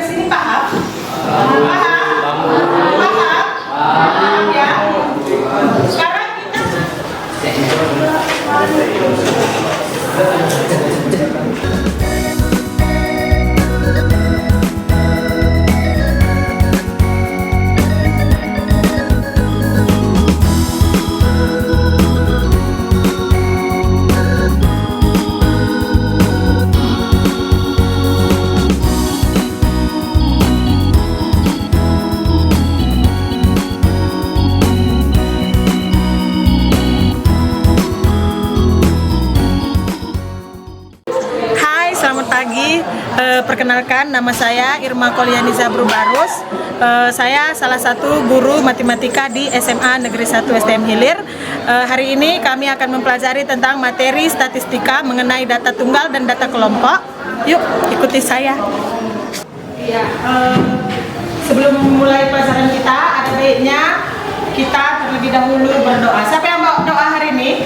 sini paham? Paham ya? Sekarang kita perkenalkan, nama saya Irma Kolianiza Brubarus. Saya salah satu guru matematika di SMA Negeri 1 STM Hilir. Hari ini kami akan mempelajari tentang materi statistika mengenai data tunggal dan data kelompok. Yuk, ikuti saya. Iya, sebelum memulai pelajaran kita, ada baiknya kita terlebih dahulu berdoa. Siapa yang mau doa hari ini?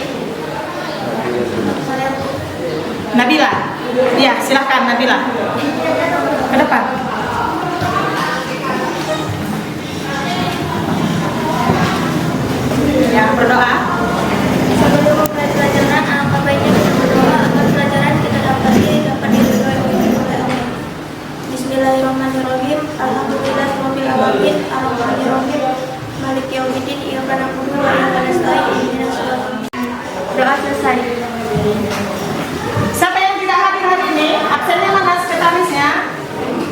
Nabila. Ya, silahkan Nabila. Ke depan. Ya, berdoa. Sebelum memulai pelajaran, alangkah baiknya kita berdoa agar pelajaran kita dapat diridhoi oleh Allah. Bismillahirrahmanirrahim. Alhamdulillahirabbil alamin. Arrahmanirrahim. Maliki yaumiddin. Iyyaka na'budu wa iyyaka nasta'in. Ihdinas shiratal mustaqim. Doa selesai. Siapa yang tidak hadir hari ini? Absennya mana sekretarisnya?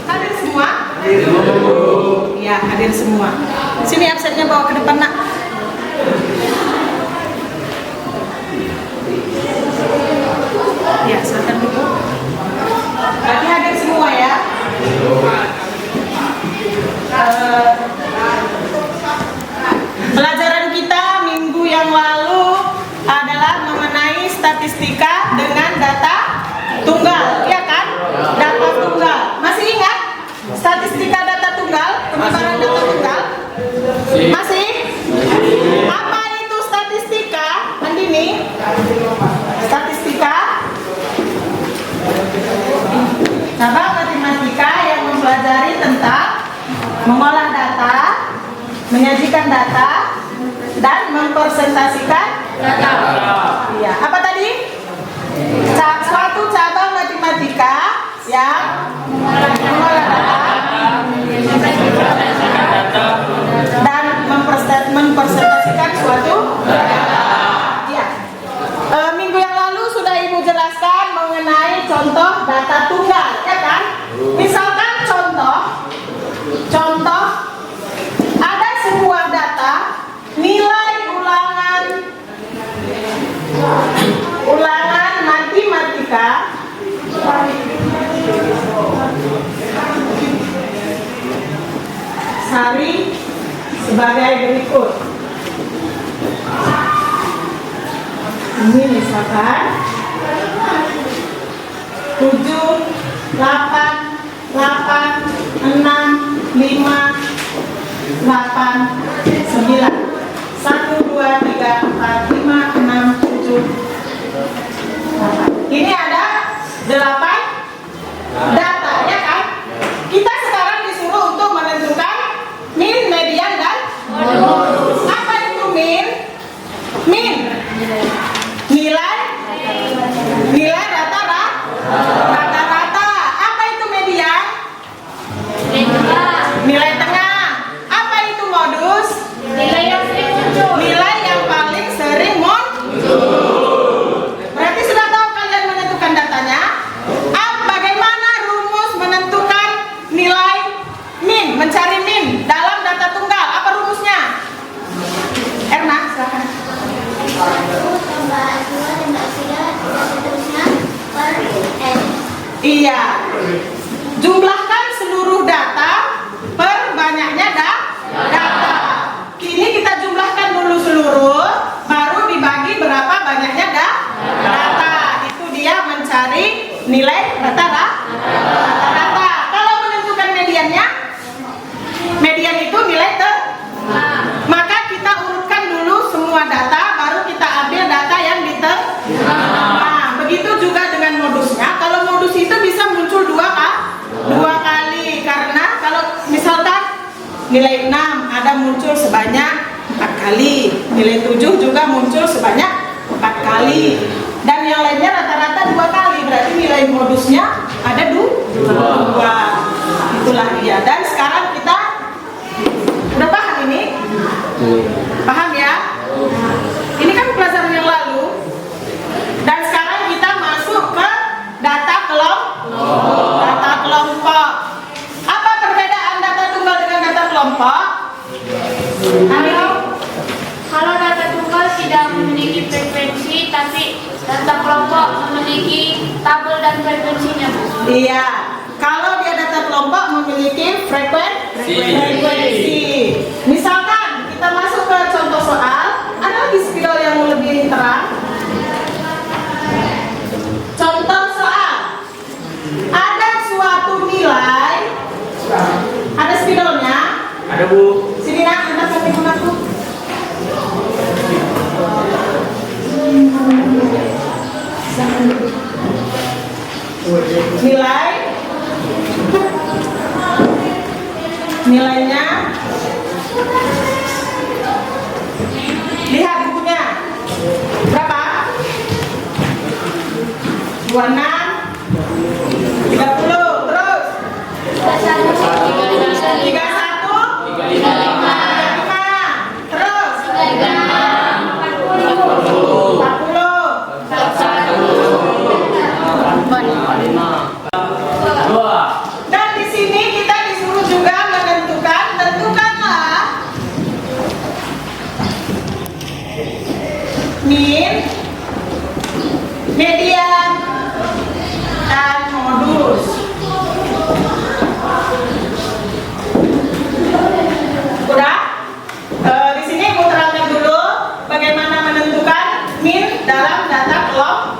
Hadir semua? Iya, hadir semua. Sini absennya bawa ke depan, Nak. Ya, silakan dulu. Berarti hadir semua ya. Pelajaran kita minggu yang lalu adalah mengenai statistika dengan data tunggal, ya kan? Data tunggal. Masih ingat statistika data tunggal, penyebaran data tunggal? Masih? Apa itu statistika, Andini? Statistika cabang matematika yang mempelajari tentang mengolah data, menyajikan data, dan mempresentasikan data. Iya. Apa tadi? Suatu cabang matematika yang mengolah data dan mempresentasikan suatu data. Iya. Minggu yang lalu sudah Ibu jelaskan mengenai contoh data tunggal, ya kan? Misalkan contoh ada sebuah data nilai ulangan matematika sehari sebagai berikut. Ini misalkan 7, 8, 6, 5, 8, 9, 1, 2, 3, 4, 5, 6, 7, 8. Ini ada 8 data, ya kan? Kita sekarang disuruh untuk menentukan min, median, dan modus. Apa itu min? Min nilai rata-rata. Apa itu median? Nilai tengah. Apa itu modus? Nilai yang sering muncul. Nilai yang paling sering muncul. Berarti sudah tahu kalian menentukan datanya? Bagaimana rumus menentukan nilai min, mencari min dalam data tunggal? Apa rumusnya? Erna, silakan. Iya. Jumlahkan seluruh data per banyaknya data. Kini kita jumlahkan dulu seluruh, baru dibagi berapa banyaknya data. Itu dia mencari nilai rata-rata. Kalau menentukan mediannya, median itu nilai maka kita urutkan dulu semua data, baru kita ambil data yang nah, begitu juga dengan modusnya. Kalau modus itu bisa muncul nilai 6 ada muncul sebanyak 4 kali, nilai 7 juga muncul sebanyak 4 kali, dan yang lainnya rata-rata 2 kali, berarti nilai modusnya ada 2. Itulah dia. Dan sekarang kita udah paham ini? Paham ya? Ini kan pelajaran yang lalu. Dan sekarang kita masuk ke data kelompok. Apa perbedaan data tunggal dengan data kelompok? Kalau data tunggal tidak memiliki frekuensi, tapi data kelompok memiliki tabel dan frekuensinya, Bu. Iya. Kalau dia data kelompok memiliki frekuensi. Misalkan kita masuk ke contoh soal, ada lagi spidol yang lebih terang. Contoh soal, ada suatu nilai, ada spidolnya. Ada, Bu. Sini nak, anda kasih aku. Nilainya, lihat bukunya berapa? 26, 30, terus 31, 35, terus 40. Dan di sini kita disuruh juga tentukanlah min, median, dan modus. Udah? Di sini aku terangkan dulu bagaimana menentukan min dalam data kelompok.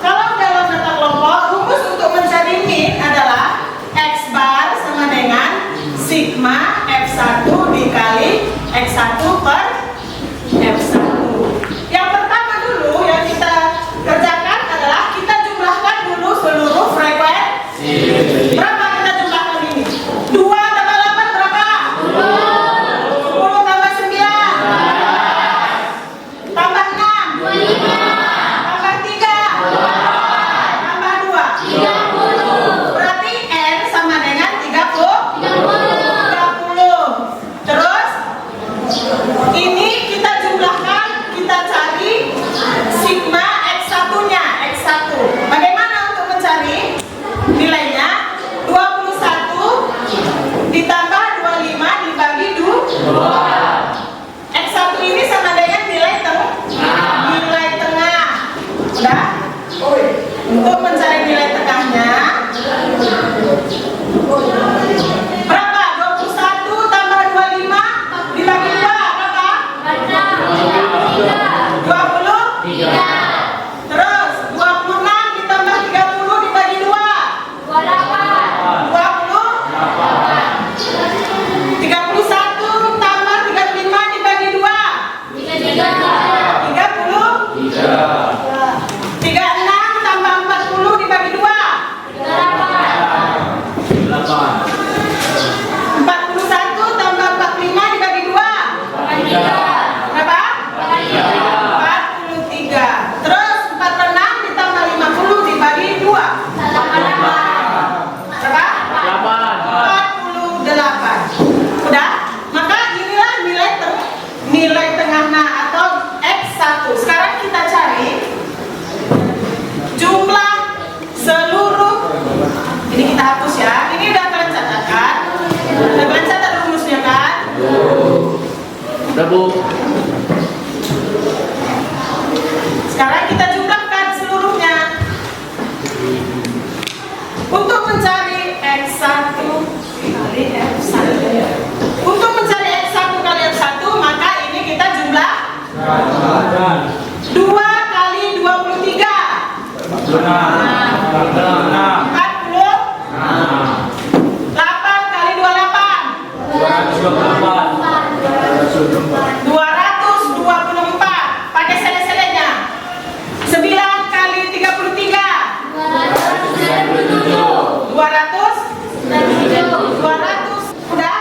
Kalau dalam data kelompok, rumus untuk mencari min adalah X bar sama dengan sigma F1 dikali X1 per F1. Yang pertama dulu yang kita kerjakan adalah kita jumlahkan dulu seluruh frekuensi. Berapa kita jumlahkan ini? 2 tambah 8 berapa? 10 tambah 9 tambah 6 tambah 3 tambah 2 berarti N sama dengan 30. Terus ini kita jumlahkan, kita cari sigma X1 nya, X1. Bagaimana untuk mencari nilainya? 21 ditambah 25 dibagi 2. X1 ini sama dengan nilai tengah. Udah? Untuk mencari nilai tengahnya berapa? 21 tambah 25 dibagi 2 berapa? 23. Terus 26 ditambah 30 dibagi 2 28. 31 tambah 35 dibagi 2 30. 36 tambah 40 dibagi 2 41 tambah 45 dibagi 2 berapa? 43. Terus 46 ditambah 50 dibagi 2 berapa? 48. Udah? Maka inilah nilai tengahnya atau X1. Sekarang kita cari jumlah seluruh, ini kita hapus ya. Ini udah kalian catatkan. Udah kalian catat rumusnya kan? Udah, Bu. Sekarang kita jumlahkan seluruhnya. Untuk mencari X1 kali F1. Untuk mencari X1 kali F1, maka ini kita jumlah 2 kali 23 40. 8 kali 28 224. Pakai sele-selenya. 9 kali 33 200. Udah?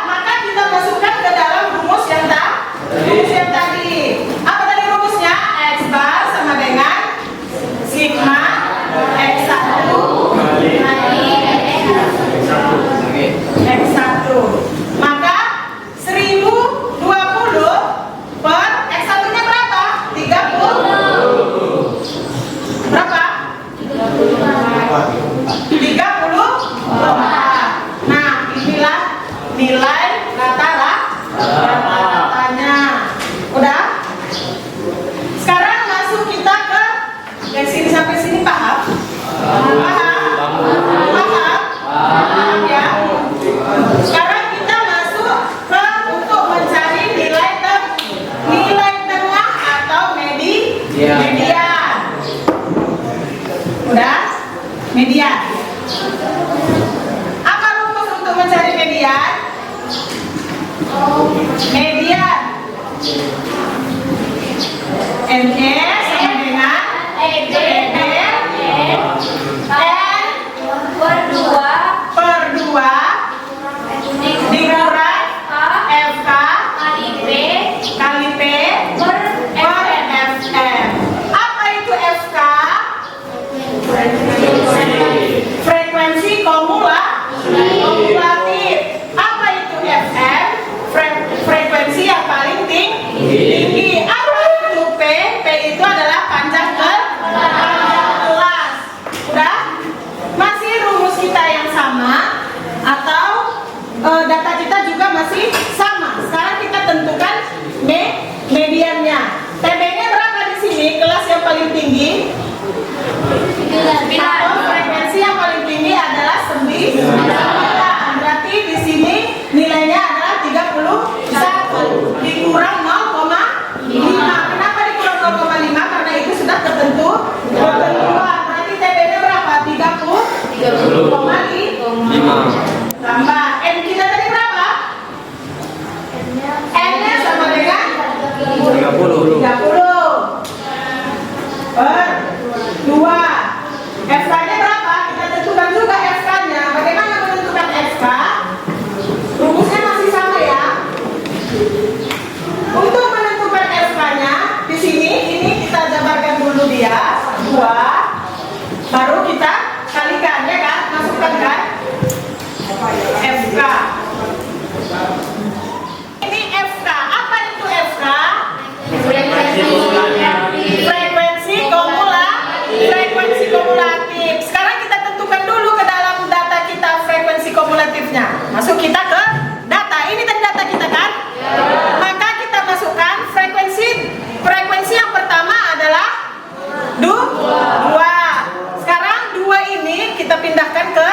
ke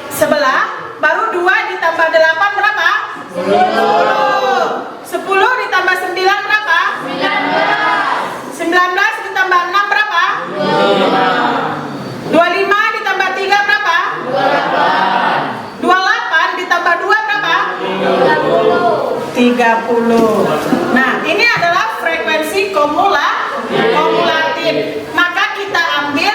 sebelah, baru 2 ditambah 8 berapa? 10. 10 ditambah 9 berapa? 19 ditambah 6 berapa? 25 ditambah 3 berapa? 28 ditambah 2 berapa? 30. Nah, ini adalah frekuensi kumulatif. Maka kita ambil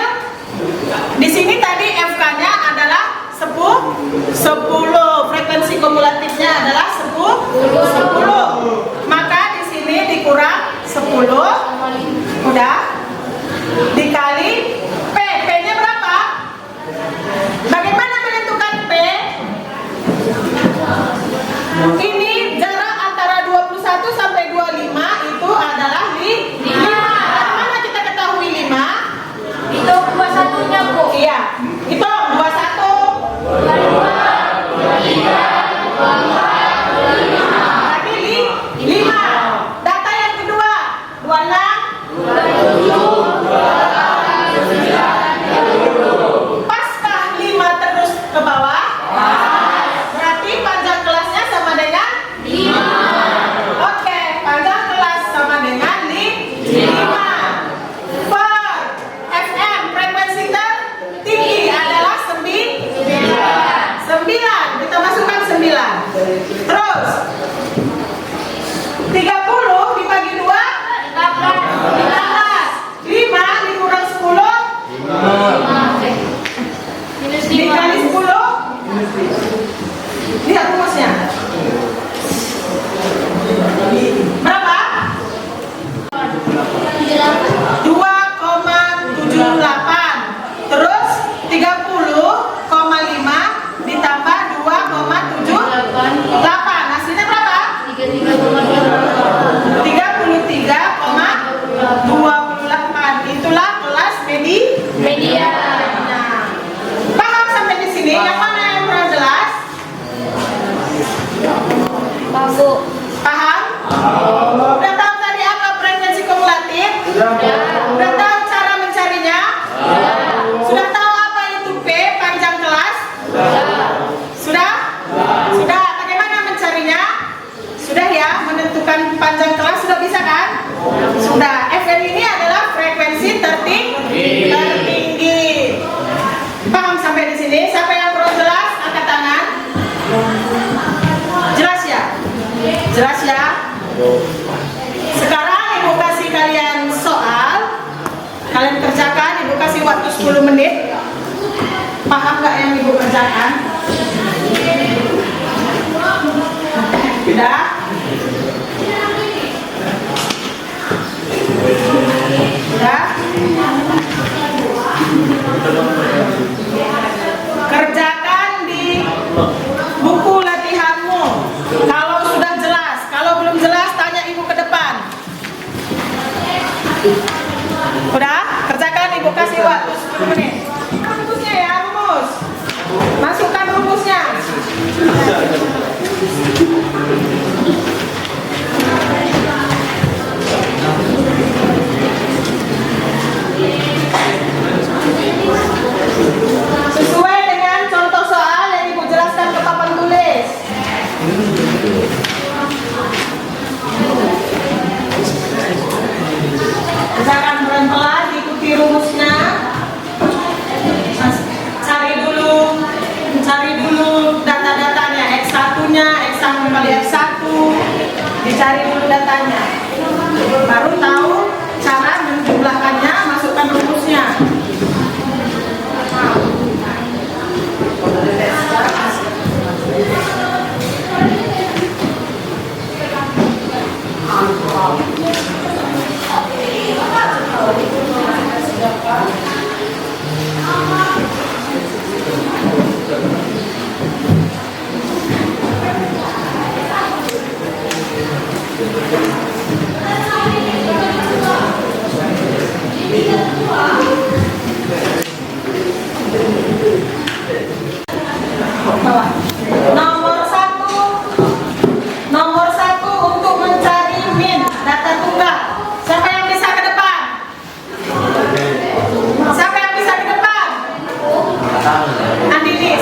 di sini tadi FK-nya adalah 10. Frekuensi kumulatifnya adalah 10. Maka di sini dikurang 10. Udah? Dikali P. P-nya berapa? Bagaimana menentukan P? Ini jarak antara 21 sampai 25 itu adalah 5. Bagaimana kita ketahui 5? Itu 21-nya, Bu. Iya, itu 21. Lagi 5. Data yang kedua 26. Paskah 5 terus ke bawah? Berarti panjang kelasnya sama dengan 5. Oke, panjang kelas sama dengan 5. Per FM frekuensi tertinggi adalah 9. Kita masukkan 9. Terus 30 dibagi 2 15. 5 dikurang 10 dikali 10. Lihat rumusnya. Berapa? 2,78. Terus 30,5 ditambah 2,78. Hasilnya berapa? 33,28. Itulah kelas media. Nah, paham sampai di sini? Yang mana yang kurang jelas? Bu. Paham? Udah tahu tadi apa frekuensi kumulatif? Udah tahu cara mencarinya? Sudah tahu apa itu P, panjang kelas? Sudah? Sudah. Bagaimana mencarinya? Sudah ya, menentukan panjang kelas sudah bisa kan? Sudah. FM ini adalah frekuensi tertinggi. Paham sampai di sini? Siapa yang kurang jelas? Angkat tangan. Jelas ya? Jelas ya? Sekarang Ibu kasih kalian soal. Kalian kerjakan, Ibu kasih waktu 10 menit. Paham nggak yang Ibu kerjakan? Sudah? Sudah? Kerjakan di buku latihanmu. Kalau sudah jelas, kalau belum jelas tanya Ibu ke depan. Udah? Kerjakan, Ibu kasih waktu 10 menit. Rumusnya ya, rumus. Masukkan rumusnya. Sesuai dengan contoh soal yang Ibu jelaskan ke papan tulis. Kerjakan pelan-pelan, ikuti rumusnya. Cari dulu data-datanya, X1-nya, X1 kali X1. Dicari dulu datanya. Baru tahu cara menjumlahkannya, masukkan rumusnya. Nomor satu untuk mencari min data tunggal. Siapa yang bisa ke depan? Siapa yang bisa ke depan? Andilis.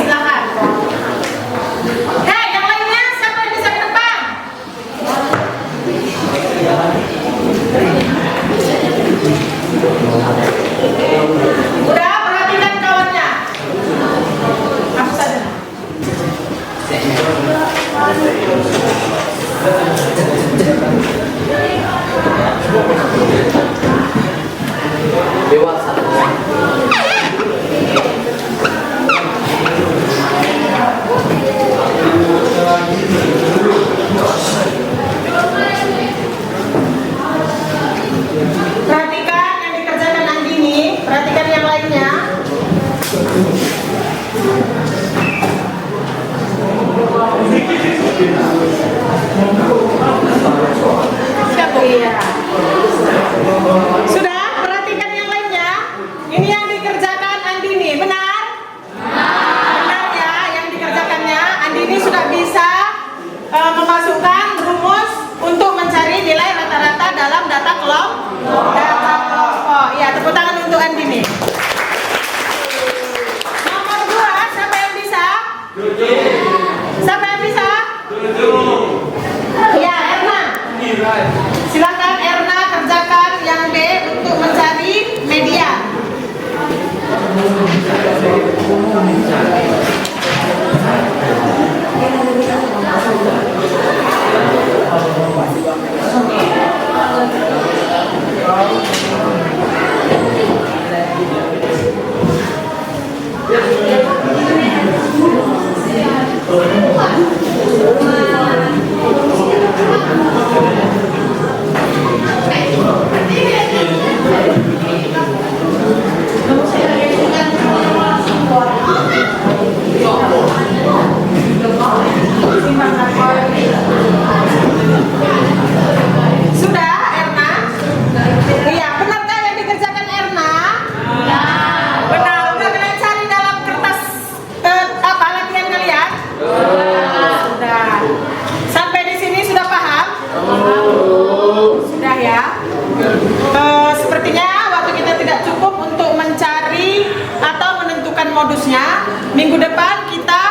modusnya. Minggu depan kita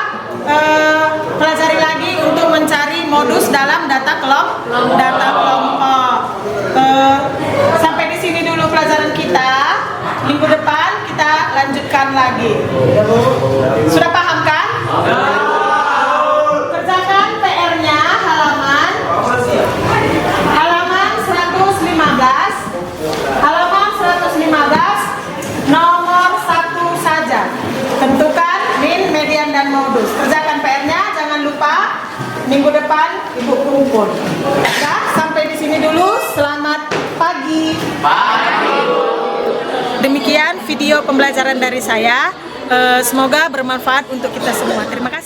pelajari lagi untuk mencari modus dalam data kelompok. Sampai di sini dulu pelajaran kita. Minggu depan kita lanjutkan lagi. Sudah paham kan? Kerjakan PR-nya halaman 115. Halaman 115 nomor 1 saja. Tentukan min, median, dan modus. Kerjakan PR-nya, jangan lupa minggu depan Ibu kumpul. Nah, sampai di sini dulu. Selamat pagi. Demikian video pembelajaran dari saya. Semoga bermanfaat untuk kita semua. Terima kasih.